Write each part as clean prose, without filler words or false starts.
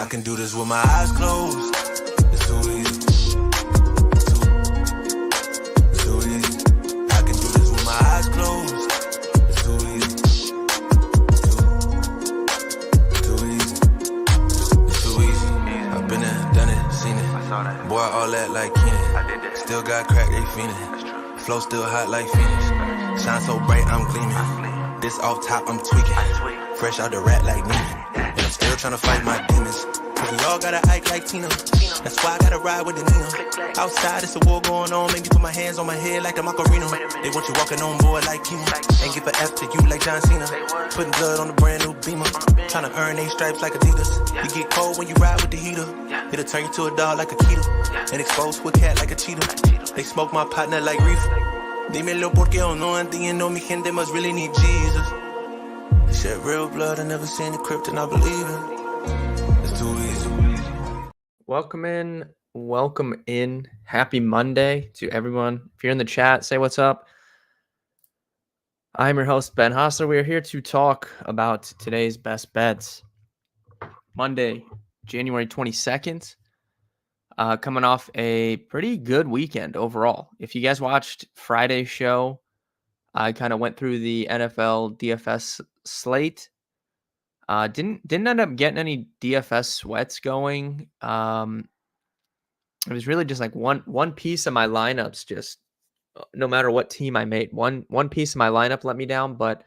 I can do this with my eyes closed. It's too easy. It's too easy. I can do this with my eyes closed. It's too easy. Too easy. It's too easy. I've been there, done it, seen it. Boy, all that like Keenan. Still got crack, they fiendin'. Flow still hot like Phoenix. Shine so bright, I'm gleaming. This off top, I'm tweaking. Fresh out the rat like Neiman. And I'm still tryna fight my demons. Cause we all gotta act like Tina. That's why I gotta ride with the Nina. Outside, it's a war going on. Make me put my hands on my head like the Macarena. They want you walking on board like Kima. And give an F to you like John Cena. Putting blood on the brand new Beamer. Tryna earn 8 stripes like Adidas. You get cold when you ride with the heater. It'll turn you to a dog like a Keto. And expose to a cat like a cheetah. They smoke my partner like reefer. Dímelo porque o no entiendo. Mi gente must really need Jesus. They shed real blood. I never seen the crypt and I believe it. It's too easy. Welcome in. Happy Monday to everyone. If you're in the chat, say what's up. I'm your host, Ben Hostler. We are here to talk about today's best bets. Monday, January 22nd. Coming off a pretty good weekend overall. If you guys watched Friday's show, I kind of went through the NFL DFS slate. Didn't end up getting any DFS sweats going. It was really just like one piece of my lineups. Just no matter what team I made, one piece of my lineup let me down. But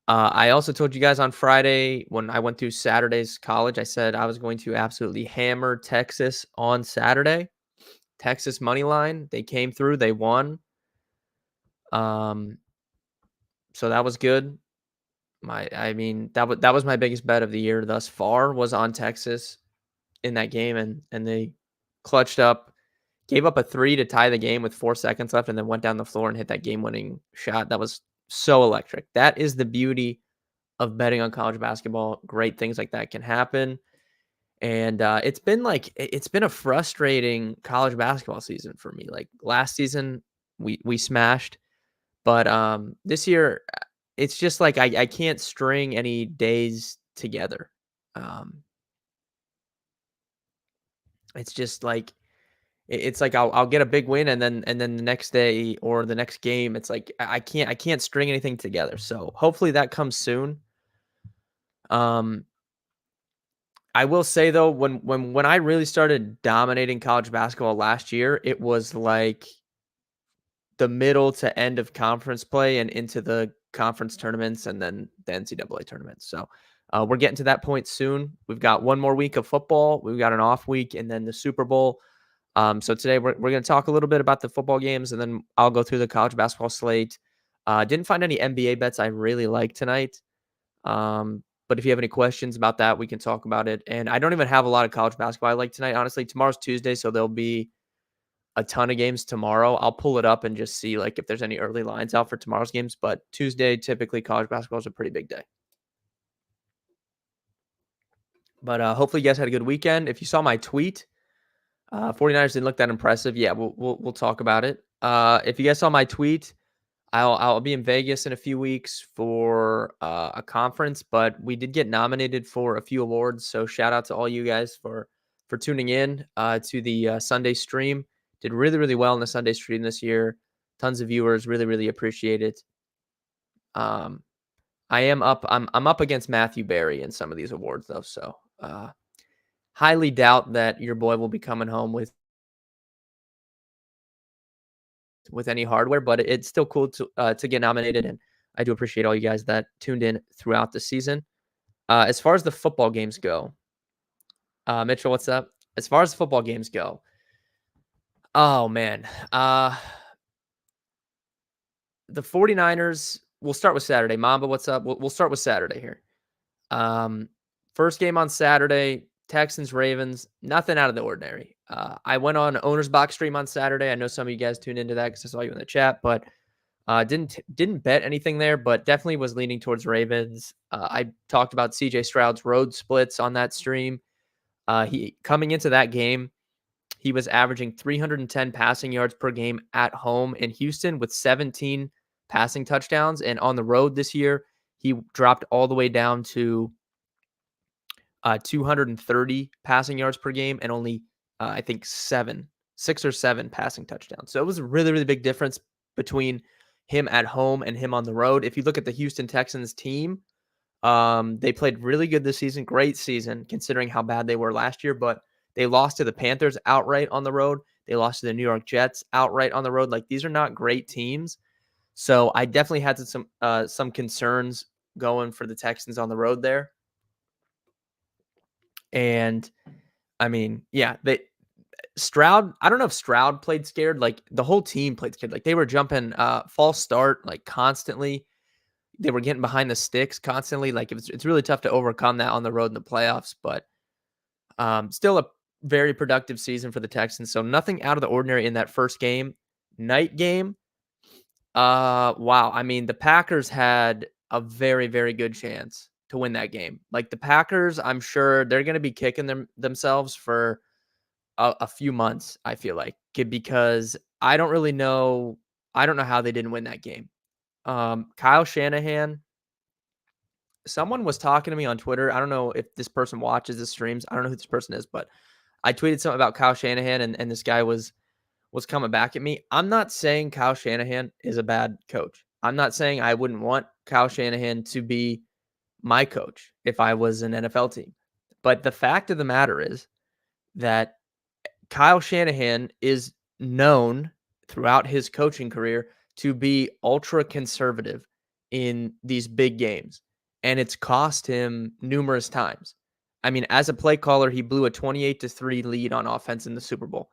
I also told you guys on Friday when I went through Saturday's college, I said I was going to absolutely hammer Texas on Saturday. Texas money line, they came through, they won. So that was good. That was my biggest bet of the year thus far, was on Texas in that game, and they clutched up, gave up a 3 to tie the game with 4 seconds left, and then went down the floor and hit that game-winning shot. That was so electric. That is the beauty of betting on college basketball. Great things like that can happen. And it's been a frustrating college basketball season for me. Like last season, we smashed, but this year, it's just like I can't string any days together. It's just like it's like I'll get a big win and then the next day or the next game, it's like I can't string anything together. So hopefully that comes soon. I will say though, when I really started dominating college basketball last year, it was like the middle to end of conference play and into the conference tournaments and then the NCAA tournaments. So we're getting to that point soon. We've got one more week of football. We've got an off week and then the Super Bowl. So today we're going to talk a little bit about the football games, and then I'll go through the college basketball slate. Didn't find any NBA bets I really like tonight. But if you have any questions about that, we can talk about it. And I don't even have a lot of college basketball I like tonight. Honestly, tomorrow's Tuesday, so there'll be a ton of games tomorrow. I'll pull it up and just see like if there's any early lines out for tomorrow's games. But Tuesday, typically college basketball is a pretty big day. But hopefully you guys had a good weekend. If you saw my tweet, 49ers didn't look that impressive. Yeah, we'll talk about it. If you guys saw my tweet, I'll be in Vegas in a few weeks for a conference, but we did get nominated for a few awards. So shout out to all you guys for tuning in to the Sunday stream. Did really, really well in the Sunday stream this year. Tons of viewers. Really, really appreciate it. I'm up against Matthew Berry in some of these awards though. So highly doubt that your boy will be coming home with any hardware, but it's still cool to get nominated, and I do appreciate all you guys that tuned in throughout the season. As far as the football games go, Mitchell, what's up? As far as the football games go, oh man, the 49ers. We'll start with Saturday. Mamba, what's up? We'll start with Saturday here. First game on Saturday, Texans, Ravens, nothing out of the ordinary. I went on Owner's Box stream on Saturday. I know some of you guys tuned into that because I saw you in the chat, but didn't bet anything there, but definitely was leaning towards Ravens. I talked about CJ Stroud's road splits on that stream. He coming into that game, he was averaging 310 passing yards per game at home in Houston with 17 passing touchdowns, and on the road this year, he dropped all the way down to 230 passing yards per game and only, I think, 6 or 7 passing touchdowns. So it was a really, really big difference between him at home and him on the road. If you look at the Houston Texans team, they played really good this season. Great season considering how bad they were last year, but they lost to the Panthers outright on the road. They lost to the New York Jets outright on the road. Like, these are not great teams. So I definitely had some concerns going for the Texans on the road there. And I mean, yeah, Stroud, I don't know if Stroud played scared. Like, the whole team played scared. Like, they were jumping false start like constantly. They were getting behind the sticks constantly. Like, it's really tough to overcome that on the road in the playoffs, but still a very productive season for the Texans. So nothing out of the ordinary in that first game. Night game. Wow. I mean, the Packers had a very, very good chance to win that game. Like, the Packers, I'm sure they're going to be kicking themselves for a few months, I feel like, because I don't really know. I don't know how they didn't win that game. Kyle Shanahan, someone was talking to me on Twitter. I don't know if this person watches the streams. I don't know who this person is, but I tweeted something about Kyle Shanahan, and this guy was coming back at me. I'm not saying Kyle Shanahan is a bad coach. I'm not saying I wouldn't want Kyle Shanahan to be my coach if I was an NFL team. But the fact of the matter is that Kyle Shanahan is known throughout his coaching career to be ultra conservative in these big games, and it's cost him numerous times. I mean, as a play caller, he blew a 28-3 lead on offense in the Super Bowl.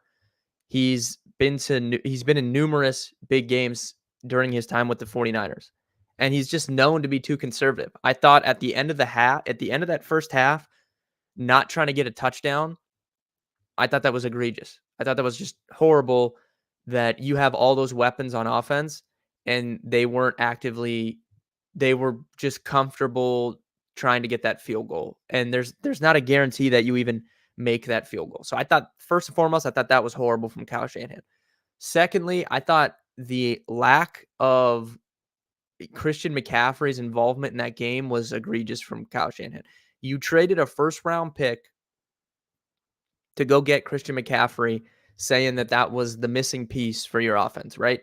He's been in numerous big games during his time with the 49ers, and he's just known to be too conservative. I thought at the end of that first half, not trying to get a touchdown, I thought that was egregious. I thought that was just horrible that you have all those weapons on offense and they were just comfortable trying to get that field goal. And there's not a guarantee that you even make that field goal. So I thought, first and foremost, I thought that was horrible from Kyle Shanahan. Secondly, I thought the lack of Christian McCaffrey's involvement in that game was egregious from Kyle Shanahan. You traded a first round pick to go get Christian McCaffrey, saying that that was the missing piece for your offense, right?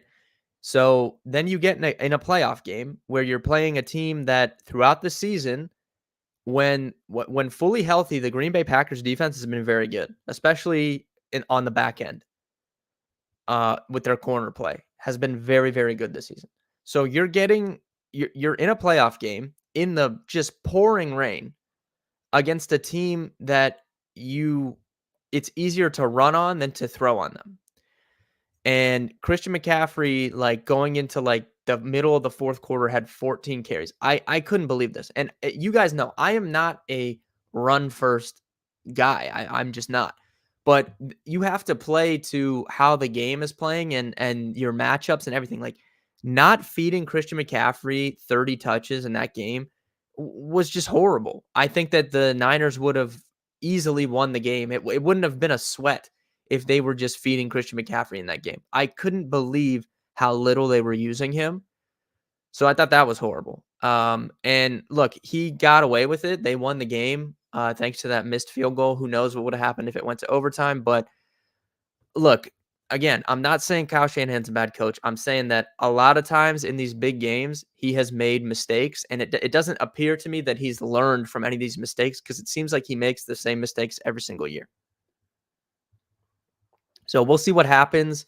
So then you get in a playoff game where you're playing a team that throughout the season, when fully healthy, the Green Bay Packers defense has been very good, especially on the back end. With their corner play has been very, very good this season. So you're in a playoff game in the just pouring rain against a team that it's easier to run on than to throw on them. And Christian McCaffrey, like, going into like the middle of the fourth quarter, had 14 carries. I couldn't believe this. And you guys know I am not a run first guy. I'm just not. But you have to play to how the game is playing and your matchups and everything. Like, not feeding Christian McCaffrey 30 touches in that game was just horrible. I think that the Niners would have easily won the game. It wouldn't have been a sweat if they were just feeding Christian McCaffrey in that game. I couldn't believe how little they were using him. So I thought that was horrible. And look, he got away with it. They won the game thanks to that missed field goal. Who knows what would have happened if it went to overtime? But look, again, I'm not saying Kyle Shanahan's a bad coach. I'm saying that a lot of times in these big games, he has made mistakes, and it doesn't appear to me that he's learned from any of these mistakes, because it seems like he makes the same mistakes every single year. So we'll see what happens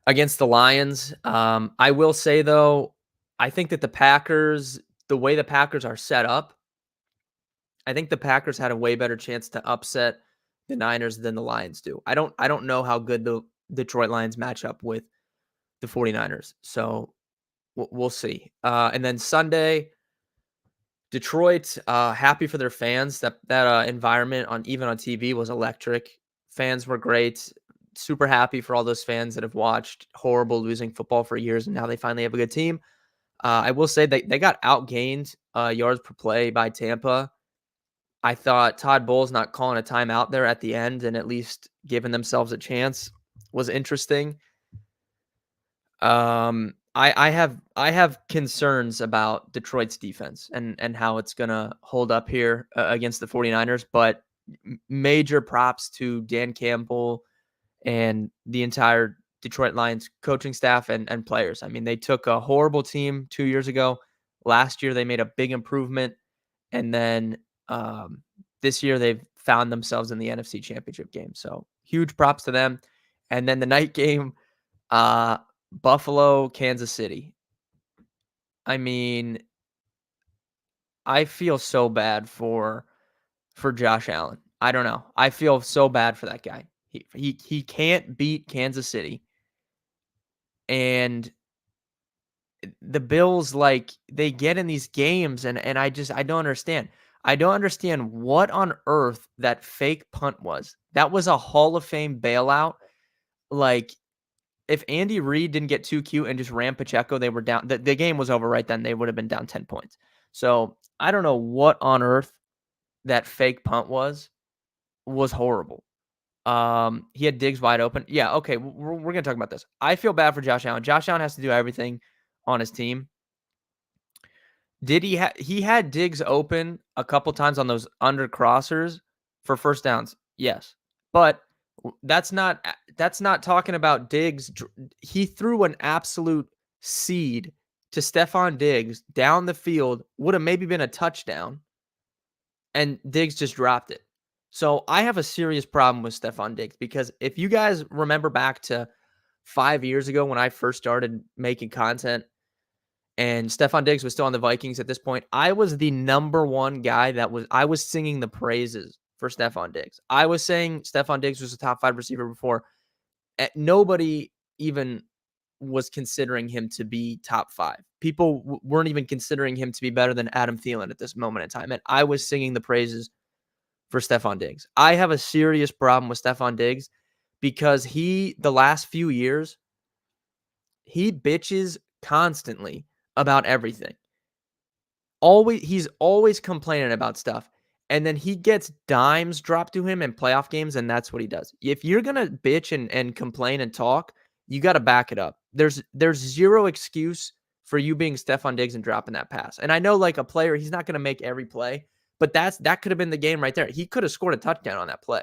against the Lions. I will say, though, I think that the way the Packers are set up, I think the Packers had a way better chance to upset the Niners than the Lions do. I don't know how good the Detroit Lions match up with the 49ers. So we'll see. And then Sunday, Detroit, happy for their fans. That environment even on TV was electric. Fans were great. Super happy for all those fans that have watched horrible losing football for years, and now they finally have a good team. I will say they got outgained yards per play by Tampa. I thought Todd Bowles not calling a timeout there at the end and at least giving themselves a chance was interesting. I have concerns about Detroit's defense and how it's gonna hold up here against the 49ers, but major props to Dan Campbell and the entire Detroit Lions coaching staff and players. I mean, they took a horrible team 2 years ago. Last year, they made a big improvement, and then this year they've found themselves in the NFC Championship game. So huge props to them. And then the night game, uh, Buffalo, Kansas City. I mean, I feel so bad for Josh Allen. I don't know. I feel so bad for that guy. He can't beat Kansas City. And the Bills, like, they get in these games and I don't understand. I don't understand what on earth that fake punt was. That was a Hall of Fame bailout. Like, if Andy Reid didn't get too cute and just ran Pacheco, they were down. The game was over right then. They would have been down 10 points. So I don't know what on earth that fake punt was horrible. He had Diggs wide open. Yeah, okay, we're gonna talk about this. I feel bad for Josh Allen. Josh Allen has to do everything on his team. Did he had Diggs open a couple times on those under crossers for first downs? Yes, but that's not talking about Diggs. He threw an absolute seed to Stephon Diggs down the field. Would have maybe been a touchdown, and Diggs just dropped it. So I have a serious problem with Stephon Diggs because if you guys remember back to 5 years ago when I first started making content and Stephon Diggs was still on the Vikings at this point, I was the number one guy I was singing the praises for Stephon Diggs. I was saying Stephon Diggs was a top 5 receiver before. Nobody even was considering him to be top 5. People weren't even considering him to be better than Adam Thielen at this moment in time. And I was singing the praises for Stephon Diggs. I have a serious problem with Stephon Diggs because the last few years, he bitches constantly about everything. He's always complaining about stuff. And then he gets dimes dropped to him in playoff games, and that's what he does. If you're gonna bitch and complain and talk, you got to back it up. There's zero excuse for you being Stephon Diggs and dropping that pass. And I know, like, a player, he's not gonna make every play, but that could have been the game right there. He could have scored a touchdown on that play.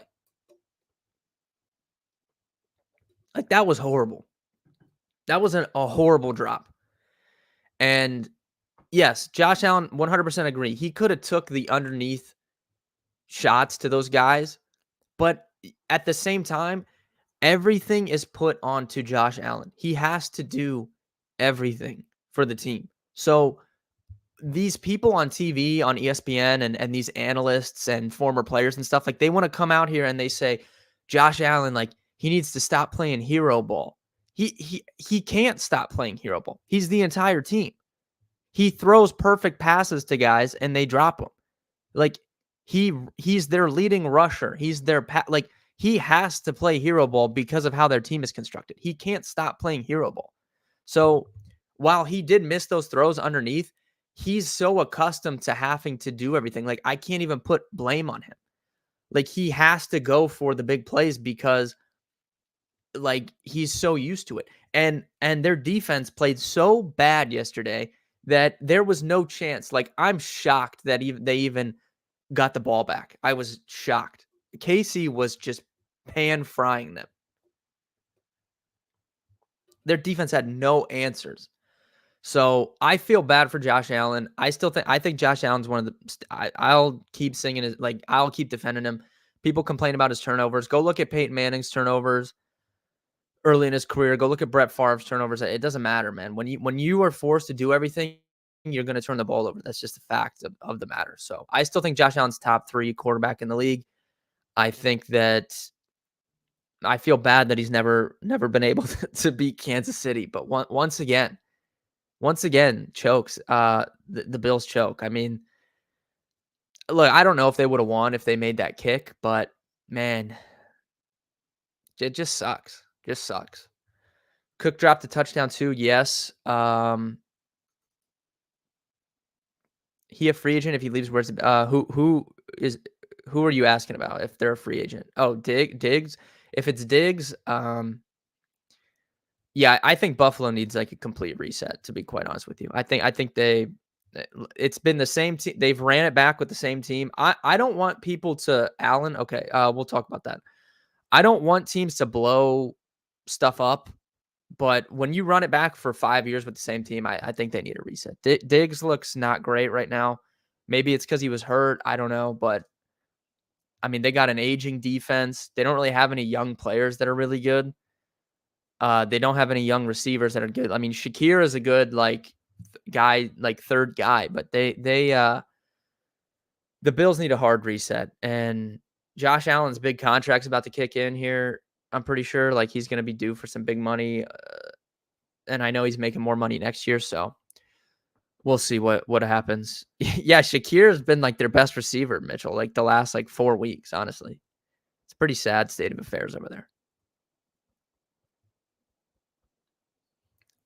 Like, that was horrible. That was a horrible drop. And yes, Josh Allen, 100% agree. He could have took the underneath shots to those guys, but at the same time, everything is put onto Josh Allen. He has to do everything for the team. So these people on TV, on ESPN, and these analysts and former players and stuff, like, they want to come out here and they say, Josh Allen, like, he needs to stop playing hero ball. He can't stop playing hero ball. He's the entire team. He throws perfect passes to guys and they drop them. Like, he's their leading rusher. He's their like, he has to play hero ball because of how their team is constructed. He can't stop playing hero ball. So while he did miss those throws underneath, he's so accustomed to having to do everything. Like, I can't even put blame on him. Like, he has to go for the big plays because, like, he's so used to it. And their defense played so bad yesterday that there was no chance. Like, I'm shocked that they even got the ball back. I was shocked. Casey was just pan frying them. Their defense had no answers. So I feel bad for Josh Allen. I think Josh Allen's one of the. I'll keep singing it. Like, I'll keep defending him. People complain about his turnovers. Go look at Peyton Manning's turnovers early in his career. Go look at Brett Favre's turnovers. It doesn't matter, man. When you are forced to do everything, you're going to turn the ball over. That's just a fact of the matter. So I still think Josh Allen's top 3 quarterback in the league. I think that I feel bad that he's never been able to beat Kansas City, but once again chokes. The Bills choke. I mean, look, I don't know if they would have won if they made that kick, but man, it just sucks. Just sucks. Cook dropped a touchdown too. Yes. He a free agent if he leaves? Where's who are you asking about if they're a free agent? Oh, Diggs. If it's Diggs, Yeah, I think Buffalo needs like a complete reset, to be quite honest with you. I think it's been the same team. They've ran it back with the same team. I don't want people to Allen. Okay, we'll talk about that. I don't want teams to blow stuff up, but when you run it back for 5 years with the same team, I think they need a reset. Diggs looks not great right now. Maybe it's because he was hurt. I don't know, but I mean, they got an aging defense. They don't really have any young players that are really good. They don't have any young receivers that are good. I mean, Shakir is a good guy, like third guy, but the Bills need a hard reset. And Josh Allen's big contract's about to kick in here. I'm pretty sure like he's going to be due for some big money, and I know he's making more money next year, so we'll see what happens. Yeah, Shakir has been like their best receiver, Mitchell, like the last like 4 weeks. Honestly, it's a pretty sad state of affairs over there.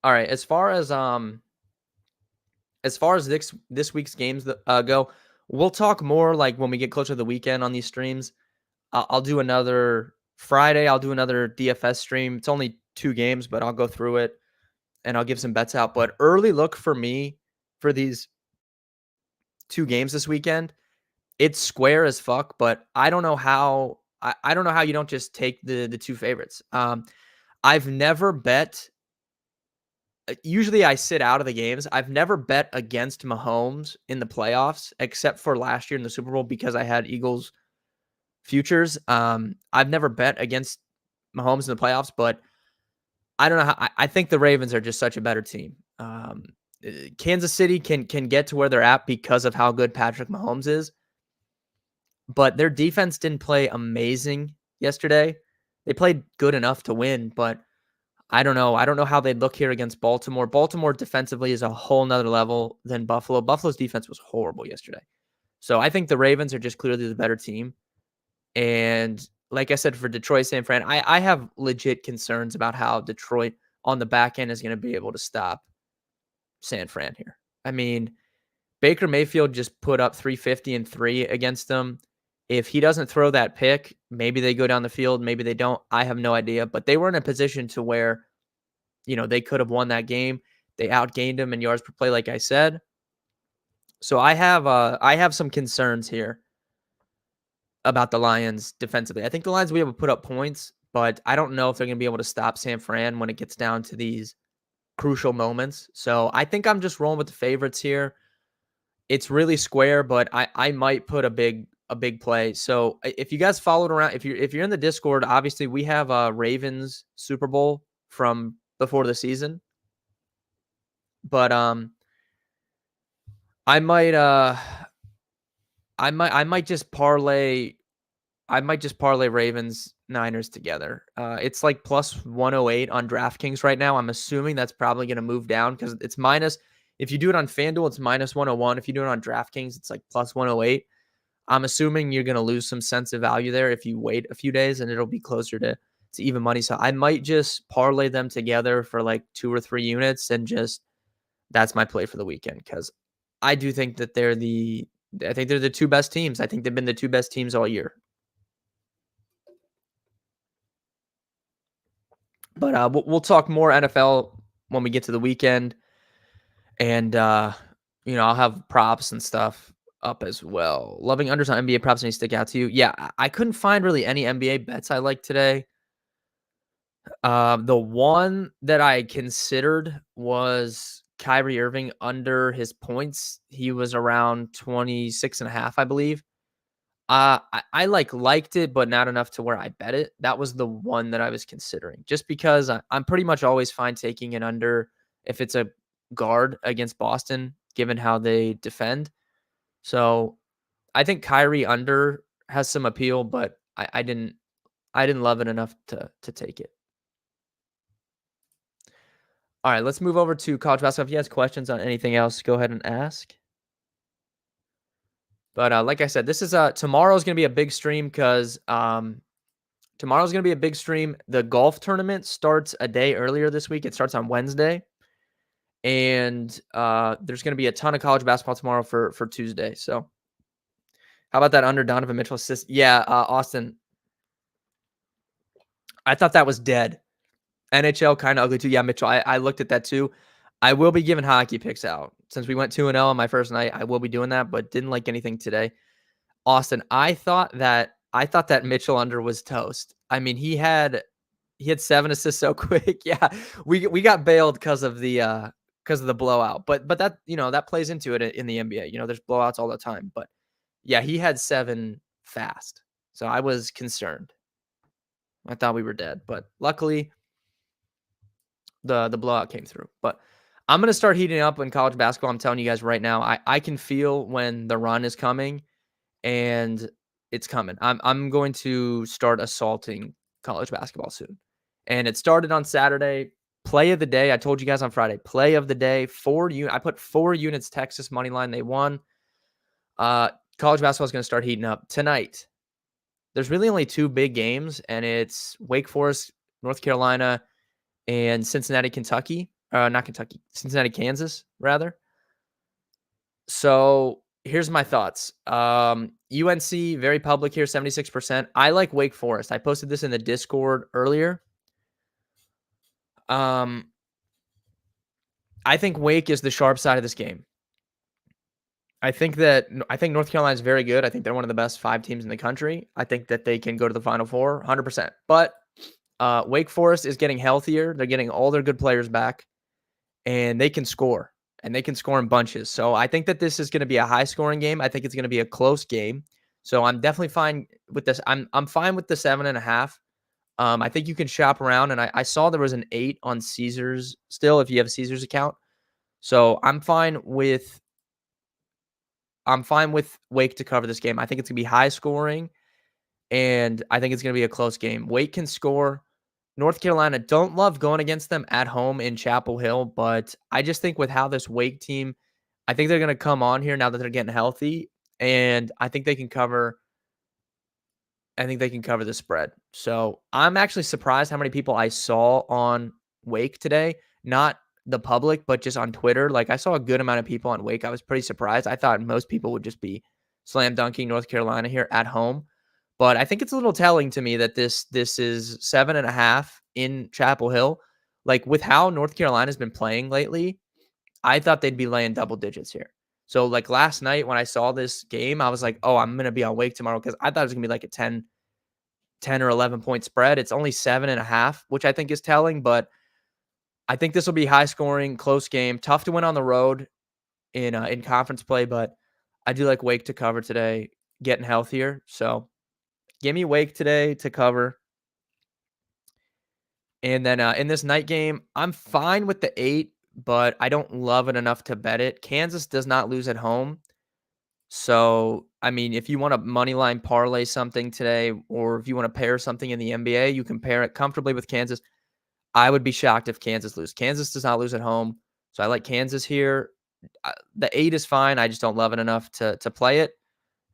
All right, as far as this week's games go, we'll talk more like when we get closer to the weekend on these streams. I'll do another Friday. I'll do another DFS stream. It's only 2 games, but I'll go through it and I'll give some bets out. But early look for me for these 2 games this weekend, it's square as fuck. But I don't know how. I don't know how you don't just take the two favorites. I've never bet usually I sit out of the games. I've never bet against Mahomes in the playoffs except for last year in the Super Bowl because I had Eagles futures. I've never bet against Mahomes in the playoffs, but I don't know how I think the Ravens are just such a better team. Kansas City can get to where they're at because of how good Patrick Mahomes is, but their defense didn't play amazing yesterday. They played good enough to win, but I don't know. I don't know how they'd look here against Baltimore. Baltimore defensively is a whole nother level than Buffalo. Buffalo's defense was horrible yesterday. So I think the Ravens are just clearly the better team. And like I said, for Detroit, San Fran, I have legit concerns about how Detroit on the back end is going to be able to stop San Fran here. I mean, Baker Mayfield just put up 350 and 3 against them. If he doesn't throw that pick, maybe they go down the field, maybe they don't. I have no idea. But they were in a position to where they could have won that game. They outgained him in yards per play, like I said. So I have some concerns here about the Lions defensively. I think the Lions will be able to put up points, but I don't know if they're going to be able to stop San Fran when it gets down to these crucial moments. So I think I'm just rolling with the favorites here. It's really square, but I might put a big play. So if you guys followed around, if you're in the Discord, obviously we have a Ravens Super Bowl from before the season. But I might I might just parlay Ravens Niners together. It's like plus 108 on DraftKings right now. I'm assuming that's probably going to move down because it's minus. If you do it on FanDuel, it's minus 101. If you do it on DraftKings, it's like plus 108. I'm assuming you're going to lose some sense of value there if you wait a few days and it'll be closer to even money. So I might just parlay them together for like 2 or 3 units and just that's my play for the weekend because I do think that I think they're the 2 best teams. I think they've been the 2 best teams all year. But we'll talk more NFL when we get to the weekend, and I'll have props and stuff up as well. Loving unders on NBA props, any stick out to you? Yeah, I couldn't find really any NBA bets I like today. The one that I considered was Kyrie Irving under his points. He was around 26 and a half, I believe. I liked it, but not enough to where I bet it. That was the one that I was considering, just because I'm pretty much always fine taking it under if it's a guard against Boston, given how they defend. So I think Kyrie under has some appeal, but I didn't love it enough to take it. All right, let's move over to college basketball. If you have questions on anything else, go ahead and ask. But like I said, this is tomorrow's gonna be a big stream because tomorrow's gonna be a big stream. The golf tournament starts a day earlier this week. It starts on Wednesday, and there's gonna be a ton of college basketball tomorrow for Tuesday. So, how about that under Donovan Mitchell assist? Yeah, Austin. I thought that was dead. NHL kind of ugly too. Yeah, Mitchell. I looked at that too. I will be giving hockey picks out since we went 2-0 on my first night. I will be doing that, but didn't like anything today. Austin, I thought that Mitchell under was toast. I mean, he had 7 assists so quick. Yeah, we got bailed because of the blowout. But that that plays into it in the NBA. There's blowouts all the time. But yeah, he had 7 fast. So I was concerned. I thought we were dead, but luckily the blowout came through. But I'm gonna start heating up in college basketball. I'm telling you guys right now. I can feel when the run is coming, and it's coming. I'm going to start assaulting college basketball soon. And it started on Saturday. Play of the day. I told you guys on Friday. Play of the day. I put 4 units Texas money line. They won. Uh, College basketball is going to start heating up tonight. There's really only 2 big games, and it's Wake Forest, North Carolina, and Cincinnati, Kentucky. Not Kentucky, Cincinnati, Kansas, rather. So here's my thoughts. UNC, very public here, 76%. I like Wake Forest. I posted this in the Discord earlier. I think Wake is the sharp side of this game. I think North Carolina is very good. I think they're one of the best 5 teams in the country. I think that they can go to the Final Four, 100%. But Wake Forest is getting healthier. They're getting all their good players back, and they can score. And they can score in bunches. So I think that this is going to be a high-scoring game. I think it's going to be a close game. So I'm definitely fine with this. I'm fine with the 7.5. I think you can shop around, and I saw there was an 8 on Caesars still if you have a Caesars account. So I'm fine with Wake to cover this game. I think it's gonna be high scoring, and I think it's gonna be a close game. Wake can score. North Carolina, don't love going against them at home in Chapel Hill, but I just think with how this Wake team, I think they're gonna come on here now that they're getting healthy, and I think they can cover the spread. So I'm actually surprised how many people I saw on Wake today. Not the public, but just on Twitter. Like I saw a good amount of people on Wake. I was pretty surprised. I thought most people would just be slam dunking North Carolina here at home. But I think it's a little telling to me that this is 7.5 in Chapel Hill. Like with how North Carolina's been playing lately, I thought they'd be laying double digits here. So like last night when I saw this game, I was like, oh, I'm gonna be on Wake tomorrow because I thought it was gonna be like a 10 or 11 point spread. It's only 7.5, which I think is telling, but I think this will be high scoring, close game, tough to win on the road in conference play, but I do like Wake to cover today, getting healthier. So give me Wake today to cover. And then in this night game, I'm fine with the 8, but I don't love it enough to bet it. Kansas does not lose at home. So, I mean, if you want to money line parlay something today, or if you want to pair something in the NBA, you can pair it comfortably with Kansas. I would be shocked if Kansas lose. Kansas does not lose at home, so I like Kansas here. The 8 is fine. I just don't love it enough to play it.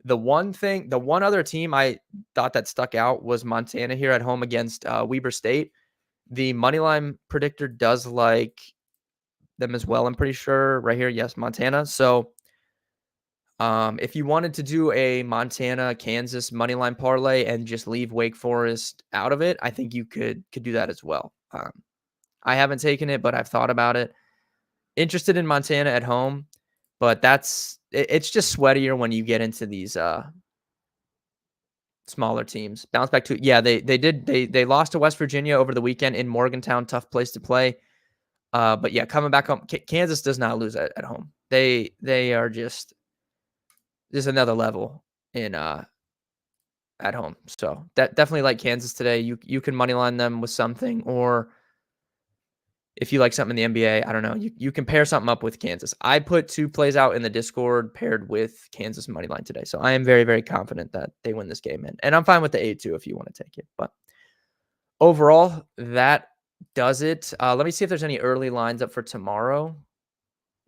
The one other team I thought that stuck out was Montana here at home against Weber State. The moneyline predictor does like them as well. I'm pretty sure right here. Yes, Montana. So if you wanted to do a Montana Kansas moneyline parlay and just leave Wake Forest out of it, I think you could do that as well. I haven't taken it, but I've thought about it. Interested in Montana at home, but it's just sweatier when you get into these smaller teams. Bounce back to yeah, they lost to West Virginia over the weekend in Morgantown, tough place to play. But yeah, coming back home, Kansas does not lose at home. They are just another level in at home. So definitely like Kansas today. You can money line them with something, or if you like something in the NBA, I don't know. You can pair something up with Kansas. I put 2 plays out in the Discord paired with Kansas money line today. So I am very, very confident that they win this game. And I'm fine with the 8 too if you want to take it. But overall, that does it. Let me see if there's any early lines up for tomorrow.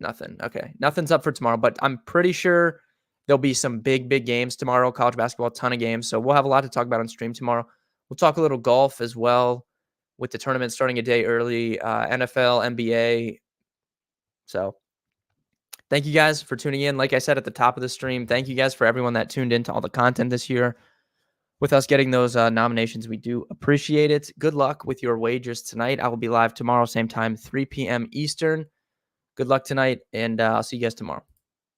Nothing. Okay. Nothing's up for tomorrow, but I'm pretty sure there'll be some big, big games tomorrow. College basketball, ton of games. So we'll have a lot to talk about on stream tomorrow. We'll talk a little golf as well, with the tournament starting a day early, NFL, NBA. So thank you guys for tuning in. Like I said at the top of the stream, thank you guys for everyone that tuned into all the content this year. with us getting those nominations. We do appreciate it. Good luck with your wagers tonight. I will be live tomorrow, same time, 3 p.m. Eastern. Good luck tonight, and I'll see you guys tomorrow.